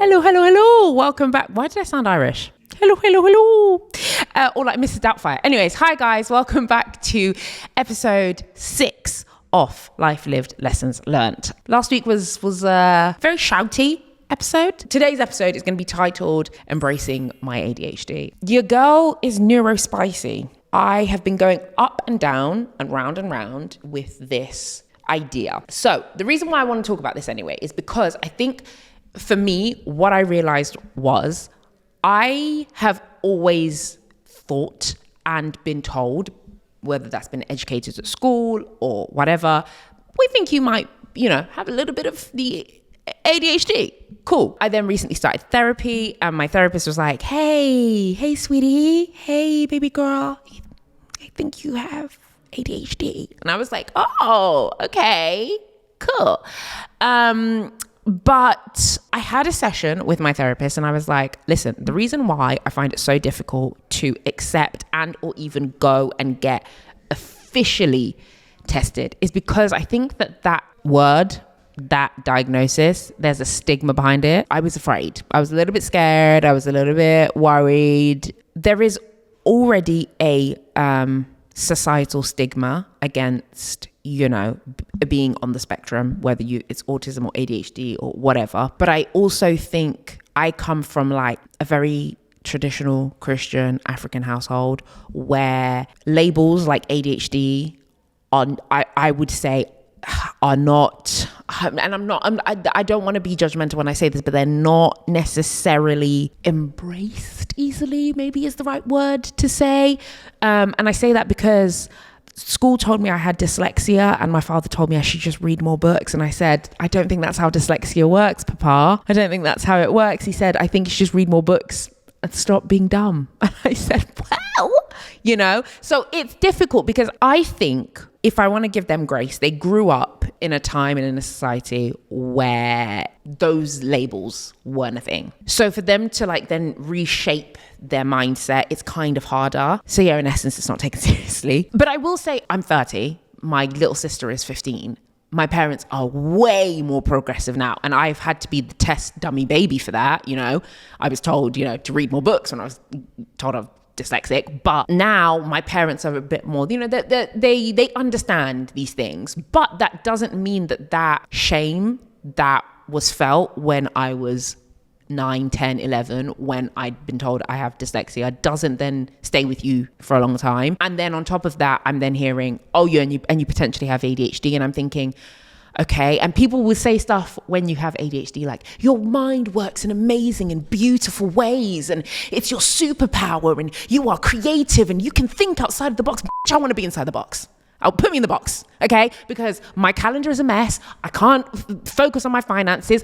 Hello. Welcome back. Why did I sound Irish? Hello. Or like Mrs. Doubtfire. Anyways, hi guys. Welcome back to episode 6 of Life Lived, Lessons Learned. Last week was a very shouty episode. Today's episode is going to be titled Embracing My ADHD. Your girl is neurospicy. I have been going up and down and round with this idea. So the reason why I want to talk about this anyway is because I think for me, what I realized was I have always thought and been told, whether that's been educated at school or whatever, we think you might, have a little bit of the ADHD. Cool. I then recently started therapy and my therapist was like, hey, sweetie. Hey, baby girl. I think you have ADHD. And I was like, oh, okay, cool. But I had a session with my therapist and I was like, listen, the reason why I find it so difficult to accept and or even go and get officially tested is because I think that word, that diagnosis, there's a stigma behind it. I was afraid. I was a little bit scared. I was a little bit worried. There is already a societal stigma against being on the spectrum, whether it's autism or ADHD or whatever. But I also think I come from like a very traditional Christian African household where labels like ADHD I would say are not, and I don't want to be judgmental when I say this, but they're not necessarily embraced easily, maybe is the right word to say. And I say that because school told me I had dyslexia and my father told me I should just read more books. And I said, I don't think that's how dyslexia works, Papa. I don't think that's how it works. He said, I think you should just read more books and stop being dumb. And I said, well, so it's difficult because I think if I want to give them grace, they grew up in a time and in a society where those labels weren't a thing. So for them to then reshape their mindset, it's kind of harder. So yeah, in essence, it's not taken seriously. But I will say I'm 30. My little sister is 15. My parents are way more progressive now. And I've had to be the test dummy baby for that. I was told, to read more books when I was told I'm dyslexic. But now my parents are a bit more, they understand these things. But that doesn't mean that shame that was felt when I was 9, 10, 11, when I'd been told I have dyslexia, doesn't then stay with you for a long time. And then on top of that, I'm then hearing, oh yeah, and you potentially have ADHD. And I'm thinking, okay. And people will say stuff when you have ADHD, like your mind works in amazing and beautiful ways. And it's your superpower and you are creative and you can think outside of the box. I want to be inside the box. Put me in the box, okay? Because my calendar is a mess. I can't focus on my finances.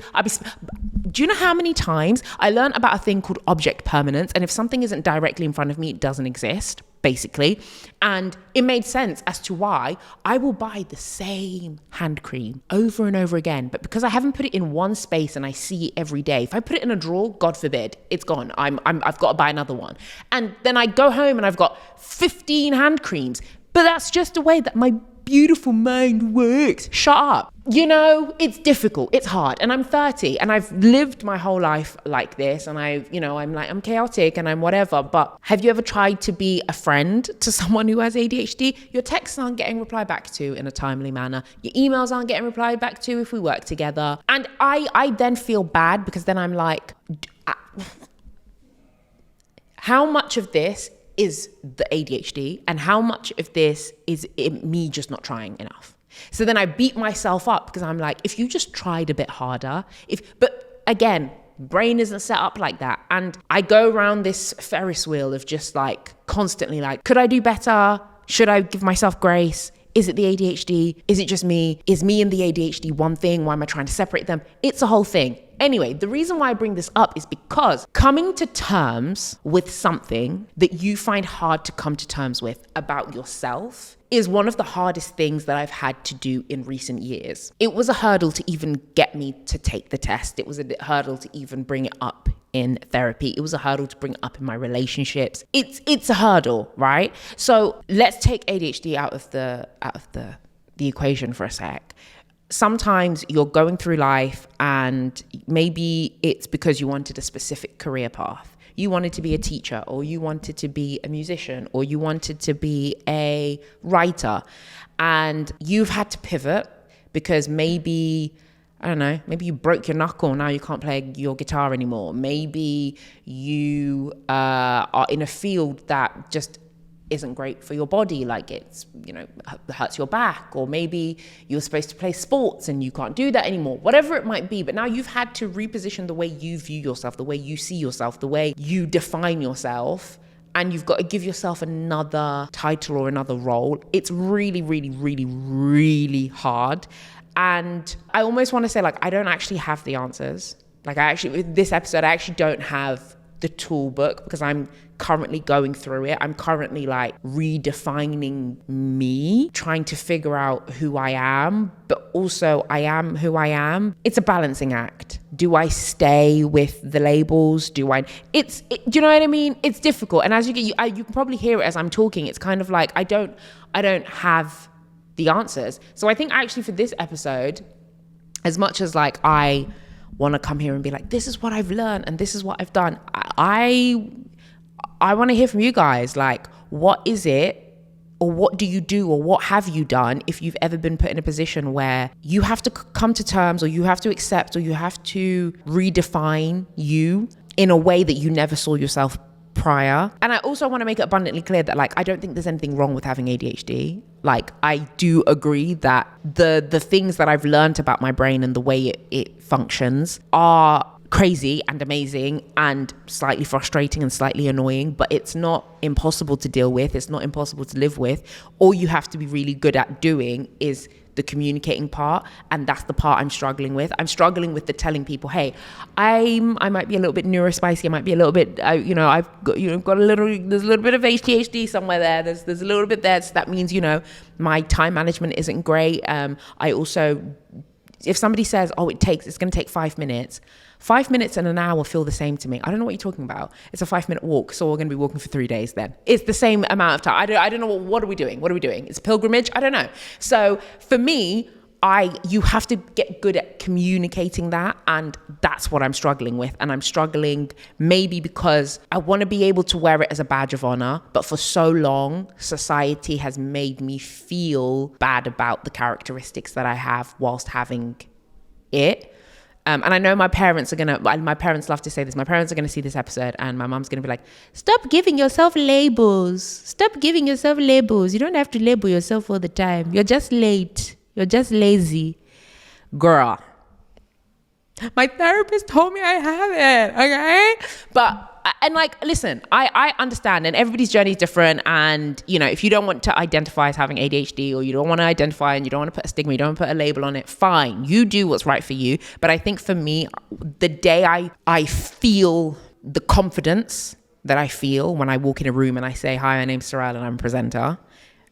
Do you know how many times I learned about a thing called object permanence? And if something isn't directly in front of me, it doesn't exist, basically. And it made sense as to why I will buy the same hand cream over and over again. But because I haven't put it in one space and I see it every day, if I put it in a drawer, God forbid, it's gone. I've got to buy another one. And then I go home and I've got 15 hand creams. But that's just the way that my beautiful mind works. Shut up. It's difficult. It's hard. And I'm 30 and I've lived my whole life like this. And I'm chaotic and I'm whatever. But have you ever tried to be a friend to someone who has ADHD? Your texts aren't getting replied back to in a timely manner. Your emails aren't getting replied back to if we work together. And I then feel bad because then I'm like, how much of this is the ADHD and how much of this is me just not trying enough? So then I beat myself up because I'm like, if you just tried a bit harder, but again, brain isn't set up like that. And I go around this Ferris wheel of just constantly could I do better? Should I give myself grace? Is it the ADHD? Is it just me? Is me and the ADHD one thing? Why am I trying to separate them? It's a whole thing. Anyway, the reason why I bring this up is because coming to terms with something that you find hard to come to terms with about yourself is one of the hardest things that I've had to do in recent years. It was a hurdle to even get me to take the test. It was a hurdle to even bring it up in therapy. It was a hurdle to bring it up in my relationships. It's a hurdle, right? So let's take ADHD out of the equation for a sec. sometimes you're going through life and maybe it's because you wanted a specific career path. You wanted to be a teacher, or you wanted to be a musician, or you wanted to be a writer, and you've had to pivot because maybe, I don't know, maybe you broke your knuckle, now you can't play your guitar anymore. Maybe you are in a field that just isn't great for your body, like it's, hurts your back, or maybe you're supposed to play sports and you can't do that anymore, whatever it might be. But now you've had to reposition the way you view yourself, the way you see yourself, the way you define yourself, and you've got to give yourself another title or another role. It's really, really, really, really hard. And I almost want to say, I don't actually have the answers. With this episode, I actually don't have the tool book, because I'm currently going through it. I'm currently redefining me, trying to figure out who I am, but also I am who I am. It's a balancing act. Do I stay with the labels? Do you know what I mean? It's difficult. And as you can probably hear it as I'm talking. It's kind of I don't have the answers. So I think actually for this episode, as much as I want to come here and be this is what I've learned and this is what I've done, I want to hear from you guys. What is it, or what do you do, or what have you done if you've ever been put in a position where you have to come to terms, or you have to accept, or you have to redefine you in a way that you never saw yourself prior. And I also want to make it abundantly clear that I don't think there's anything wrong with having ADHD. I do agree that the things that I've learned about my brain and the way it functions are crazy and amazing and slightly frustrating and slightly annoying, but it's not impossible to deal with. It's not impossible to live with. All you have to be really good at doing is the communicating part, and that's the part I'm struggling with. I'm struggling with the telling people, hey, I might be a little bit neurospicy. I might be a little bit, I've got, there's a little bit of ADHD somewhere there. There's a little bit there. So that means, my time management isn't great. I also, if somebody says, it's going to take 5 minutes, 5 minutes and an hour feel the same to me. I don't know what you're talking about. It's a 5-minute walk, so we're going to be walking for 3 days then. It's the same amount of time. I don't know, what are we doing? What are we doing? It's a pilgrimage? I don't know. So for me, you have to get good at communicating that, and that's what I'm struggling with. And I'm struggling maybe because I want to be able to wear it as a badge of honor, but for so long, society has made me feel bad about the characteristics that I have whilst having it. And I know my parents love to say this, my parents are going to see this episode, and my mom's going to be stop giving yourself labels. Stop giving yourself labels. You don't have to label yourself all the time. You're just late. You're just lazy. Girl, my therapist told me I have it, okay? But, listen, I understand, and everybody's journey is different, and, if you don't want to identify as having ADHD, or you don't want to identify and you don't want to put a stigma, you don't want to put a label on it, fine. You do what's right for you. But I think for me, the day I feel the confidence that I feel when I walk in a room and I say, hi, my name's Sarel and I'm a presenter,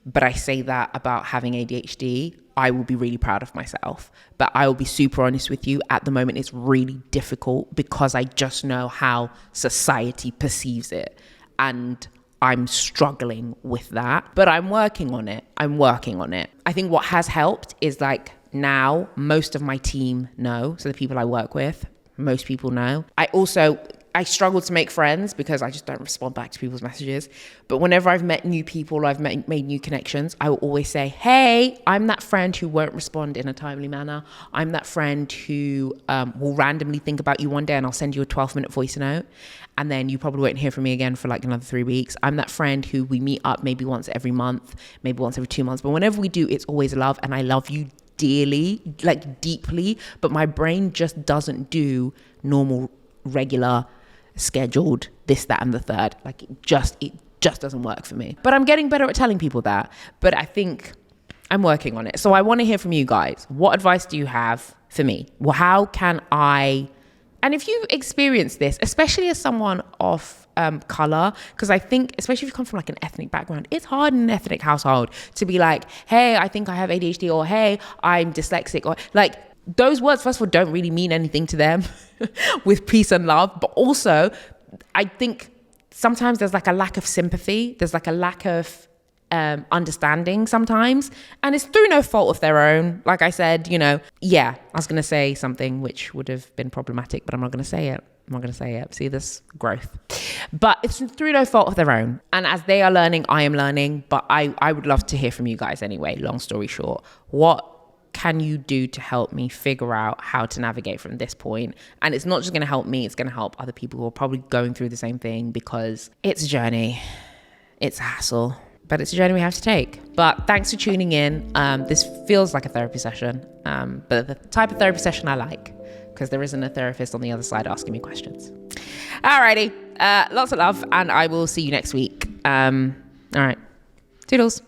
but I say that about having ADHD, I will be really proud of myself. But I will be super honest with you, at the moment it's really difficult because I just know how society perceives it, and I'm struggling with that, but I'm working on it. I think what has helped is now most of my team know, so the people I work with, most people know. I struggle to make friends because I just don't respond back to people's messages. But whenever I've met new people or I've made new connections, I will always say, hey, I'm that friend who won't respond in a timely manner. I'm that friend who will randomly think about you one day and I'll send you a 12-minute voice note. And then you probably won't hear from me again for another 3 weeks. I'm that friend who we meet up maybe once every month, maybe once every 2 months. But whenever we do, it's always love. And I love you dearly, deeply. But my brain just doesn't do normal, regular, scheduled this, that, and the third. It just doesn't work for me. But I'm getting better at telling people that. But I think I'm working on it. So I want to hear from you guys. What advice do you have for me? Well, how can I, and if you experience this, especially as someone of color, because I think, especially if you come from an ethnic background, it's hard in an ethnic household to be hey, I think I have ADHD, or hey, I'm dyslexic, or those words, first of all, don't really mean anything to them with peace and love. But also, I think sometimes there's a lack of sympathy. There's a lack of understanding sometimes, and it's through no fault of their own. Like I said, I was going to say something which would have been problematic, but I'm not going to say it. See this growth, but it's through no fault of their own. And as they are learning, I am learning, but I would love to hear from you guys anyway. Long story short, what can you do to help me figure out how to navigate from this point? And it's not just going to help me, it's going to help other people who are probably going through the same thing, because it's a journey, it's a hassle, but it's a journey we have to take. But thanks for tuning in. This feels like a therapy session, but the type of therapy session I like, because there isn't a therapist on the other side asking me questions. Alrighty, lots of love, and I will see you next week. All right, toodles.